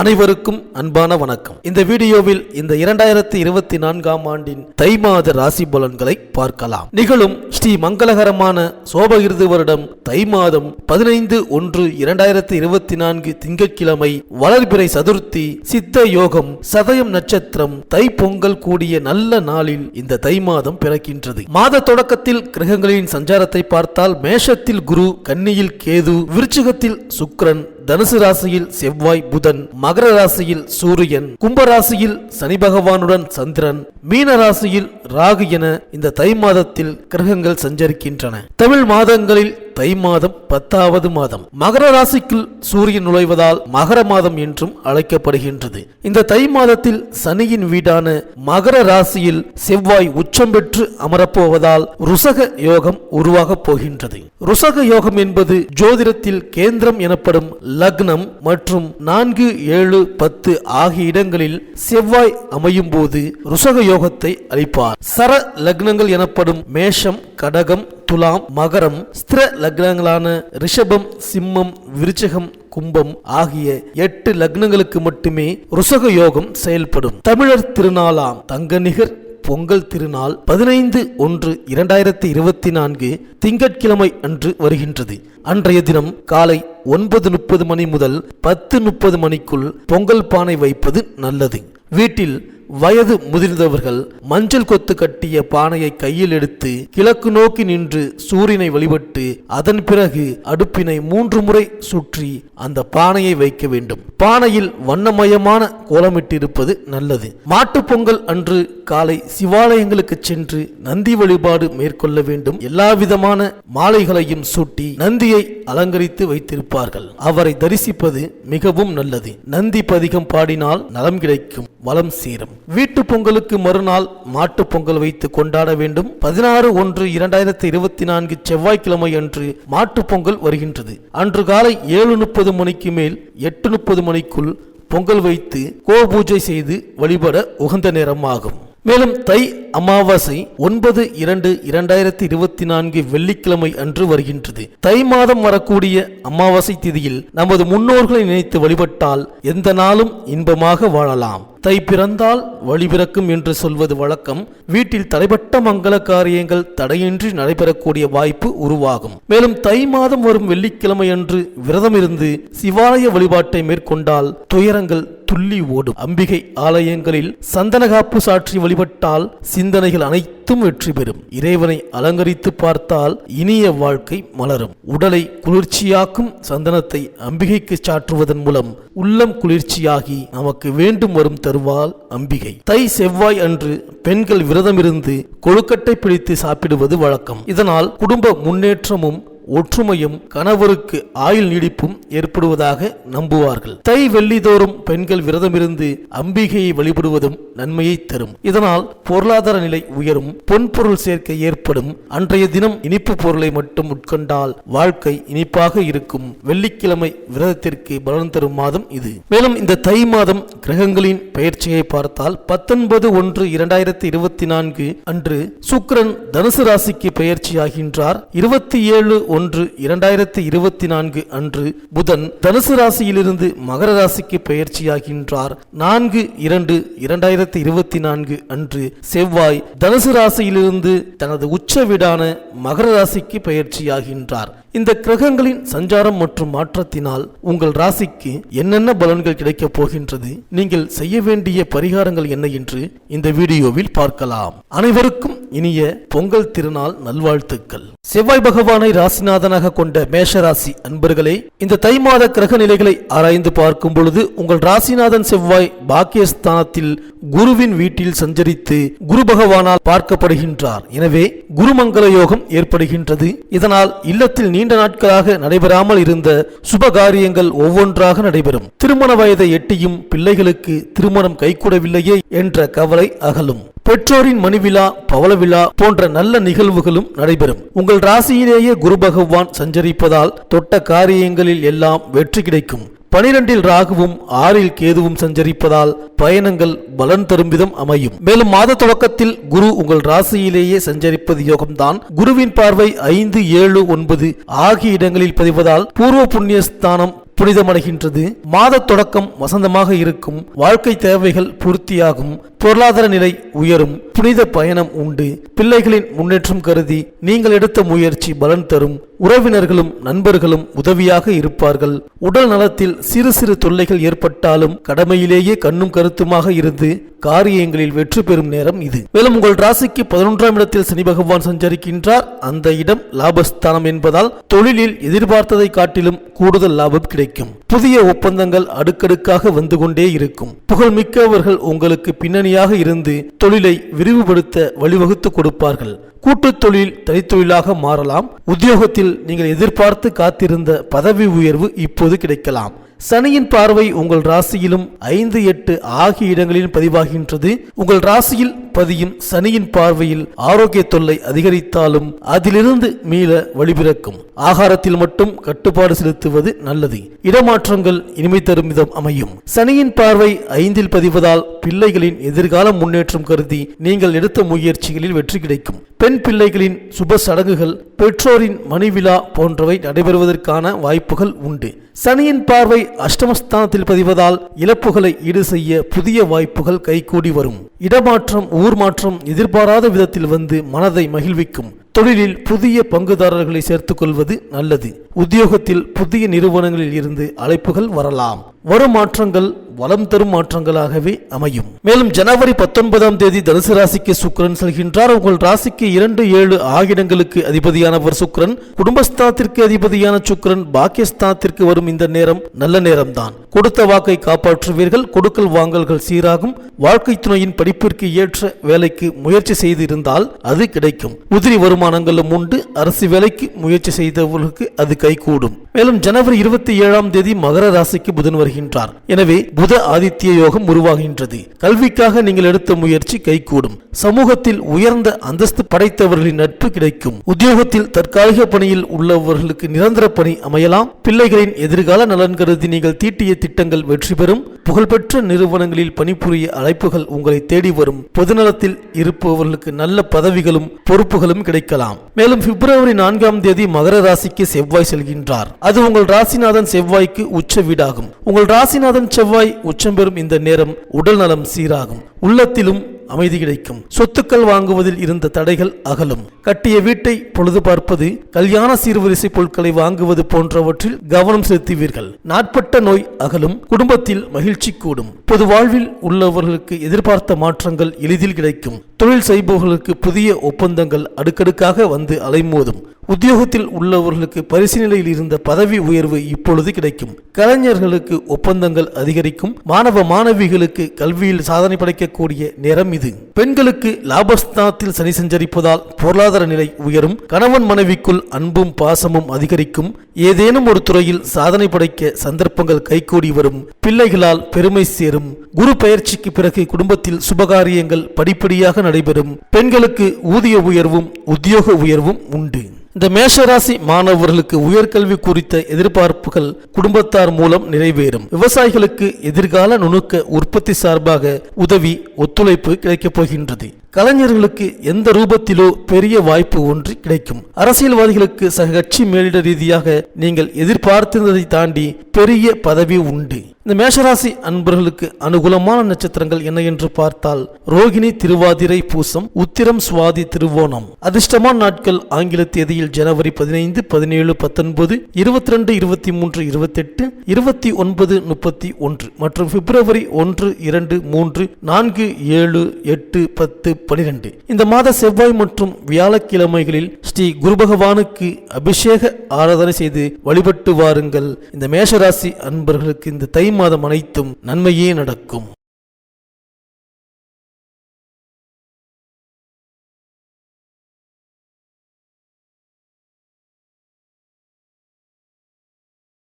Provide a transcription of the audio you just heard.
அனைவருக்கும் அன்பான வணக்கம். இந்த வீடியோவில் இந்த 2024ஆம் ஆண்டின் தை மாத ராசி பலன்களை பார்க்கலாம். நிகழும் ஸ்ரீ மங்களகரமான சோபகிருது வருடம் தை மாதம் 15/1/2024 திங்கட்கிழமை வளர்பிறை சதுர்த்தி சித்த யோகம் சதயம் நட்சத்திரம் தை பொங்கல் கூடிய நல்ல நாளில் இந்த தை மாதம் பிறக்கின்றது. மாத தொடக்கத்தில் கிரகங்களின் சஞ்சாரத்தை பார்த்தால் மேஷத்தில் குரு, கன்னியில் கேது, விருச்சிகத்தில் சுக்கிரன், தனுசு ராசியில் செவ்வாய் புதன், மகர ராசியில் சூரியன், கும்பராசியில் சனி பகவானுடன் சந்திரன், மீன ராசியில் ராகு என இந்த தை மாதத்தில் கிரகங்கள் சஞ்சரிக்கின்றன. தமிழ் மாதங்களில் தை மாதம் 10வது மாதம். மகர ராசிக்குள் சூரியன் நுழைவதால் மகர மாதம் என்றும் அழைக்கப்படுகின்றது. இந்த தை மாதத்தில் சனியின் வீடான மகர ராசியில் செவ்வாய் உச்சம் பெற்று அமரப்போவதால் ருசக யோகம் உருவாகப் போகின்றது. ருசக யோகம் என்பது ஜோதிடத்தில் கேந்திரம் எனப்படும் லக்னம் மற்றும் 4, 7, 10 ஆகிய இடங்களில் செவ்வாய் அமையும் போது ருசக யோகத்தை அளிப்பார். சர லக்னங்கள் எனப்படும் மேஷம், கடகம், துலாம், மகரம், ஸ்திர லக்னங்களான ரிஷபம், சிம்மம், விருச்சிகம், கும்பம் ஆகிய 8 லக்னங்களுக்கு மட்டுமே ருசக யோகம் செயல்படும். தமிழர் திருநாளாம் தங்கநிகர் பொங்கல் திருநாள் 15/1/2024 திங்கட்கிழமை அன்று வருகின்றது. அன்றைய தினம் காலை 9:30 மணி முதல் 10:30 மணிக்குள் பொங்கல் பானை வைப்பது நல்லது. வீட்டில் வயது முதிர்ந்தவர்கள் மஞ்சள் கொத்து கட்டிய பானையை கையில் எடுத்து கிழக்கு நோக்கி நின்று சூரியனை வழிபட்டு அதன் பிறகு அடுப்பினை 3 முறை சுற்றி அந்த பானையை வைக்க வேண்டும். பானையில் வண்ணமயமான கோலமிட்டிருப்பது நல்லது. மாட்டுப் பொங்கல் அன்று காலை சிவாலயங்களுக்கு சென்று நந்தி வழிபாடு மேற்கொள்ள வேண்டும். எல்லா விதமான மாலைகளையும் சூட்டி நந்தியை அலங்கரித்து வைத்திருப்பார்கள். அவரை தரிசிப்பது மிகவும் நல்லது. நந்தி பதிகம் பாடினால் நலம் கிடைக்கும், வளம் சேரும். வீட்டு பொங்கலுக்கு மறுநாள் மாட்டு பொங்கல் வைத்து கொண்டாட வேண்டும். 16/1/2024 செவ்வாய்க்கிழமை அன்று மாட்டு பொங்கல் வருகின்றது. அன்று காலை 7:30 மணிக்கு மேல் 8:30 மணிக்குள் பொங்கல் வைத்து கோபூஜை செய்து வழிபட உகந்த நேரமாகும். மேலும் தை அமாவாசை 9/2/2024 வெள்ளிக்கிழமை அன்று வருகின்றது. தை மாதம் வரக்கூடிய அமாவாசை திதியில் நமது முன்னோர்களை நினைத்து வழிபட்டால் எந்த நாளும் இன்பமாக வாழலாம். தை பிறந்தால் வழி பிறக்கும் என்று சொல்வது வழக்கம். வீட்டில் தடைப்பட்ட மங்கள காரியங்கள் தடையின்றி நடைபெறக்கூடிய வாய்ப்பு உருவாகும். மேலும் தை மாதம் வரும் வெள்ளிக்கிழமை அன்று விரதம் இருந்து சிவாலய வழிபாட்டை மேற்கொண்டால் துயரங்கள் துள்ளி ஓடும். அம்பிகை ஆலயங்களில் சந்தனகாப்பு சாற்றி வழிபட்டால் சிந்தனைகள் அனைத்தும் வெற்றி பெறும். இறைவனை அலங்கரித்து பார்த்தால் இனிய வாழ்க்கை மலரும். உடலை குளிர்ச்சியாக்கும் சந்தனத்தை அம்பிகைக்கு சாற்றுவதன் மூலம் உள்ளம் குளிர்ச்சியாகி நமக்கு வேண்டும் வரும் தருவாள் அம்பிகை. தை செவ்வாய் அன்று பெண்கள் விரதமிருந்து கொழுக்கட்டை பிடித்து சாப்பிடுவது வழக்கம். இதனால் குடும்ப முன்னேற்றமும் ஒற்றுமையும் கணவருக்கு ஆயுள் நீடிப்பும் ஏற்படுவதாக நம்புவார்கள். தை வெள்ளிதோறும் பெண்கள் விரதமிருந்து அம்பிகையை வழிபடுவதும் நன்மையை தரும். இதனால் பொருளாதார நிலை உயரும், பொன்பொருள் சேர்க்கை ஏற்படும். அன்றைய தினம் இனிப்பு பொருளை மட்டும் உட்கொண்டால் வாழ்க்கை இனிப்பாக இருக்கும். வெள்ளிக்கிழமை விரதத்திற்கு பலன் தரும் மாதம் இது. மேலும் இந்த தை மாதம் கிரகங்களின் பெயர்ச்சியை பார்த்தால் 19/1/2024 அன்று சுக்கிரன் தனுசு ராசிக்கு பெயர்ச்சியாகின்றார். 27/1/2024 அன்று புதன் தனுசு ராசியிலிருந்து மகர ராசிக்கு பெயர்ச்சியாகின்றார். 4/2/2024 அன்று செவ்வாய் தனுசு ராசியிலிருந்து தனது உச்ச வீடான மகர ராசிக்கு பெயர்ச்சியாகின்றார். இந்த கிரகங்களின் சஞ்சாரம் மற்றும் மாற்றத்தினால் உங்கள் ராசிக்கு என்னென்ன பலன்கள் கிடைக்கப் போகின்றது, நீங்கள் செய்ய வேண்டிய பரிகாரங்கள் என்ன என்று இந்த வீடியோவில் பார்க்கலாம். அனைவருக்கும் இனிய பொங்கல் திருநாள் நல்வாழ்த்துக்கள். செவ்வாய் பகவானை ராசிநாதனாக கொண்ட மேஷராசி அன்பர்களே, இந்த தை மாத கிரக நிலைகளை ஆராய்ந்து பார்க்கும் பொழுது உங்கள் ராசிநாதன் செவ்வாய் பாக்கியஸ்தானத்தில் குருவின் வீட்டில் சஞ்சரித்து குரு பகவானால் பார்க்கப்படுகின்றார். எனவே குருமங்கள யோகம் ஏற்படுகின்றது. இதனால் இல்லத்தில் நீண்ட நாட்களாக நடைபெறாமல் இருந்த சுபகாரியங்கள் ஒவ்வொன்றாக நடைபெறும். திருமண வயதை எட்டியும் பிள்ளைகளுக்கு திருமணம் கைகூடவில்லையே என்ற கவலை அகலும். பெற்றோரின் மணிவிழா, பவள விழா போன்ற நல்ல நிகழ்வுகளும் நடைபெறும். உங்கள் ராசியிலேயே குரு பகவான் சஞ்சரிப்பதால் தொட்ட காரியங்களில் எல்லாம் வெற்றி கிடைக்கும். 12இல் ராகுவும் 6இல் கேதுவும் சஞ்சரிப்பதால் பயணங்கள் பலன் தரும் விதம் அமையும். மேலும் மாத தொடக்கத்தில் குரு உங்கள் ராசியிலேயே சஞ்சரிப்பது யோகம்தான். குருவின் பார்வை 5, 7, 9 ஆகிய இடங்களில் பதிவதால் பூர்வ புண்ணிய ஸ்தானம் புனிதமடைகின்றது. மாத தொடக்கம் வசந்தமாக இருக்கும். வாழ்க்கை தேவைகள் பூர்த்தியாகும். பொருளாதார நிலை உயரும். புனித பயணம் உண்டு. பிள்ளைகளின் முன்னேற்றம் கருதி நீங்கள் எடுத்த முயற்சி பலன் தரும். உறவினர்களும் நண்பர்களும் உதவியாக இருப்பார்கள். உடல் நலத்தில் சிறு சிறு தொல்லைகள் ஏற்பட்டாலும் கடமையிலேயே கண்ணும் கருத்துமாக இருந்து காரியங்களில் வெற்றி பெறும் நேரம் இது. மேலும் உங்கள் ராசிக்கு 11ஆம் இடத்தில் சனி பகவான் சஞ்சரிக்கின்றார். அந்த இடம் லாபஸ்தானம் என்பதால் தொழிலில் எதிர்பார்த்ததை காட்டிலும் கூடுதல் லாபம் கிடைக்கும். புதிய ஒப்பந்தங்கள் அடுக்கடுக்காக வந்து கொண்டே இருக்கும். புகழ்மிக்கவர்கள் உங்களுக்கு பின்னணியாக இருந்து தொழிலை விரிவுபடுத்த வழிவகுத்து கொடுப்பார்கள். கூட்டுத் தொழில் தனித்தொழிலாக மாறலாம். உத்தியோகத்தில் நீங்கள் எதிர்பார்த்து காத்திருந்த பதவி உயர்வு இப்போது கிடைக்கலாம். சனியின் பார்வை உங்கள் ராசியிலும் 5, 8 ஆகிய இடங்களில் பதிவாகின்றது. உங்கள் ராசியில் பதியும் சனியின் பார்வையில் ஆரோக்கிய தொல்லை அதிகரித்தாலும் அதிலிருந்து மீள வழிபிறக்கும். ஆகாரத்தில் மட்டும் கட்டுப்பாடு செலுத்துவது நல்லது. இடமாற்றங்கள் இனிமை தரும் விதம் அமையும். சனியின் பார்வை 5இல் பதிவதால் பிள்ளைகளின் எதிர்கால முன்னேற்றம் கருதி நீங்கள் எடுத்த முயற்சிகளில் வெற்றி கிடைக்கும். பெண் பிள்ளைகளின் சுப சடங்குகள், பெற்றோரின் மணிவிழா போன்றவை நடைபெறுவதற்கான வாய்ப்புகள் உண்டு. சனியின் பார்வை அஷ்டமஸ்தானத்தில் பதிவதால் இழப்புகளை ஈடு செய்ய புதிய வாய்ப்புகள் கைகூடி வரும். இடமாற்றம், ஊர் மாற்றம் எதிர்பாராத விதத்தில் வந்து மனதை மகிழ்விக்கும். தொழிலில் புதிய பங்குதாரர்களை சேர்த்துக் கொள்வது நல்லது. உத்தியோகத்தில் புதிய நிறுவனங்களில் இருந்து அழைப்புகள் வரலாம். வரும் மாற்றங்கள் வளம் தரும் மாற்றங்களாகவே அமையும். மேலும் ஜனவரி 19ஆம் தேதி தனுசு ராசிக்கு சுக்கிரன் செல்கின்றார். உங்கள் ராசிக்கு 2, 7 ஆகிடங்களுக்கு அதிபதியானவர் சுக்கிரன். குடும்பஸ்தானத்திற்கு அதிபதியான சுக்கிரன் பாக்கியஸ்தானத்திற்கு வரும் இந்த நேரம் நல்ல நேரம்தான். கொடுத்த வாக்கை காப்பாற்றுவீர்கள். கொடுக்கல் வாங்கல்கள் சீராகும். வாழ்க்கை துணையின் படிப்பிற்கு ஏற்ற வேலைக்கு முயற்சி செய்து இருந்தால் அது கிடைக்கும். உதிரி வருமானங்களும் உண்டு. அரசு வேலைக்கு முயற்சி செய்தவர்களுக்கு அது கைகூடும். மேலும் ஜனவரி 27ஆம் தேதி மகர ராசிக்கு புதன் வருகின்றார். எனவே புத ஆதித்ய யோகம் உருவாகின்றது. கல்விக்காக நீங்கள் எடுத்த முயற்சி கைகூடும். சமூகத்தில் உயர்ந்த அந்தஸ்து படைத்தவர்களின் நட்பு கிடைக்கும். உத்தியோகத்தில் தற்காலிக பணியில் உள்ளவர்களுக்கு நிரந்தர பணி அமையலாம். பிள்ளைகளின் எதிர்கால நலன் கருதி நீங்கள் தீட்டிய திட்டங்கள் வெற்றி பெறும். புகழ்பெற்ற நிறுவனங்களில் பணிபுரிய அழைப்புகள் உங்களை தேடி வரும். பொதுநலத்தில் இருப்பவர்களுக்கு நல்ல பதவிகளும் பொறுப்புகளும் கிடைக்கலாம். மேலும் பிப்ரவரி 4ஆம் தேதி மகர ராசிக்கு செவ்வாய் செல்கின்றார். அது உங்கள் ராசிநாதன் செவ்வாய்க்கு உச்ச வீடாகும். உங்கள் ராசிநாதன் செவ்வாய் உச்சம் பெறும் இந்த நேரம் உடல் நலம் சீராகும். உள்ளத்திலும் அமைதி கிடைக்கும். சொத்துக்கள் வாங்குவதில் இருந்த தடைகள் அகலும். கட்டிய வீட்டை பொழுது பார்ப்பது, கல்யாண சீர்வரிசை பொருட்களை வாங்குவது போன்றவற்றில் கவனம் செலுத்துவீர்கள். நாட்பட்ட நோய் அகலும். குடும்பத்தில் மகிழ்ச்சி கூடும். பொது வாழ்வில் உள்ளவர்களுக்கு எதிர்பார்த்த மாற்றங்கள் எளிதில் கிடைக்கும். தொழில் செய்பவர்களுக்கு புதிய ஒப்பந்தங்கள் அடுக்கடுக்காக வந்து அலைமோதும். உத்தியோகத்தில் உள்ளவர்களுக்கு பரிசு நிலையில் இருந்த பதவி உயர்வு இப்பொழுது கிடைக்கும். கலைஞர்களுக்கு ஒப்பந்தங்கள் அதிகரிக்கும். மாணவ மாணவிகளுக்கு கல்வியில் சாதனை படைக்கக்கூடிய நேரம் இது. பெண்களுக்கு லாபஸ்தானத்தில் சனி சஞ்சரிப்பதால் பொருளாதார நிலை உயரும். கணவன் மனைவிக்குள் அன்பும் பாசமும் அதிகரிக்கும். ஏதேனும் ஒரு துறையில் சாதனை படைக்க சந்தர்ப்பங்கள் கைகூடி வரும். பிள்ளைகளால் பெருமை சேரும். குரு பயிற்சிக்கு பிறகு குடும்பத்தில் சுபகாரியங்கள் படிப்படியாக நடைபெறும். பெண்களுக்கு ஊதிய உயர்வும் உத்தியோக உயர்வும் உண்டு. இந்த மேஷராசி மாணவர்களுக்கு உயர்கல்வி குறித்த எதிர்பார்ப்புகள் குடும்பத்தார் மூலம் நிறைவேறும். விவசாயிகளுக்கு எதிர்கால நுணுக்க உற்பத்தி சார்பாக உதவி, ஒத்துழைப்பு கிடைக்கப் போகின்றது. கலைஞர்களுக்கு எந்த ரூபத்திலோ பெரிய வாய்ப்பு ஒன்று கிடைக்கும். அரசியல்வாதிகளுக்கு சக கட்சி மேலிட ரீதியாக நீங்கள் எதிர்பார்த்திருந்ததை தாண்டி பெரிய பதவி உண்டு. இந்த மேஷராசி அன்பர்களுக்கு அனுகூலமான நட்சத்திரங்கள் என்ன என்று பார்த்தால் ரோகிணி, திருவாதிரை, பூசம், உத்திரம், சுவாதி, திருவோணம். அதிர்ஷ்டமான நாட்கள் ஆங்கில தேதியில் ஜனவரி 15, 17, 19, 22, 23, 28, 29, 31 மற்றும் பிப்ரவரி 1, 2, 3, 4, 7, 8, 10, 12. இந்த மாத செவ்வாய் மற்றும் வியாழக்கிழமைகளில் ஸ்ரீ குரு பகவானுக்கு அபிஷேக ஆராதனை செய்து வழிபட்டு வாருங்கள். இந்த மேஷராசி அன்பர்களுக்கு இந்த தை மாதம் அனைத்தும் நன்மையே நடக்கும்.